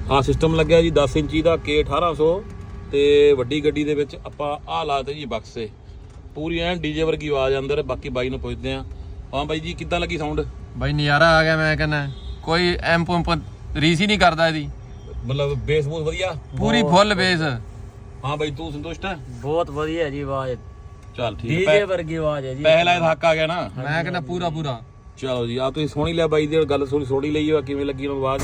ਹਾਂ ਸਿਸਟਮ ਲੱਗਿਆ ਜੀ 10 ਇੰਚੀ ਦਾ K1800 ਤੇ ਵੱਡੀ ਗੱਡੀ ਦੇ ਵਿੱਚ ਆਪਾਂ ਆਹ ਲਾਤੇ ਜੀ ਬਕਸੇ ਪੂਰੀ ਐਨ ਡੀਜੇ ਵਰਗੀ ਆਵਾਜ਼ ਅੰਦਰ। ਬਾਕੀ ਬਾਈ ਨੂੰ ਪੁੱਛਦੇ ਆ। ਹਾਂ ਬਾਈ ਜੀ ਕਿੱਦਾਂ ਲੱਗੀ ਸਾਊਂਡ? ਬਾਈ ਨਜ਼ਾਰਾ ਆ ਗਿਆ। ਮੈਂ ਕਹਿੰਦਾ ਕੋਈ ਐਮ ਪੰਪ ਰੀਸ ਹੀ ਨਹੀਂ ਕਰਦਾ ਇਹਦੀ, ਮਤਲਬ ਬੇਸ ਬਹੁਤ ਵਧੀਆ, ਪੂਰੀ ਫੁੱਲ ਬੇਸ। ਹਾਂ ਬਾਈ ਤੂੰ ਸੰਤੁਸ਼ਟ ਹੈ? ਬਹੁਤ ਵਧੀਆ ਜੀ ਆਵਾਜ਼, ਚੱਲ ਠੀਕ ਡੀਜੇ ਵਰਗੀ ਆਵਾਜ਼ ਹੈ ਜੀ। ਪੈਸੇ ਲਾਏ ਦਾ ਹੱਕ ਆ ਗਿਆ ਨਾ। ਮੈਂ ਕਹਿੰਦਾ ਪੂਰਾ ਪੂਰਾ। ਚਲੋ ਜੀ ਆ ਤੁਸੀਂ ਸੋਹਣੀ ਲਿਆ ਬਾਈ ਦੀ ਗੱਲ, ਸੋਹਣੀ ਲਈ ਆ। ਕਿਵੇਂ ਲੱਗੀ ਉਹਨੂੰ ਆਵਾਜ਼?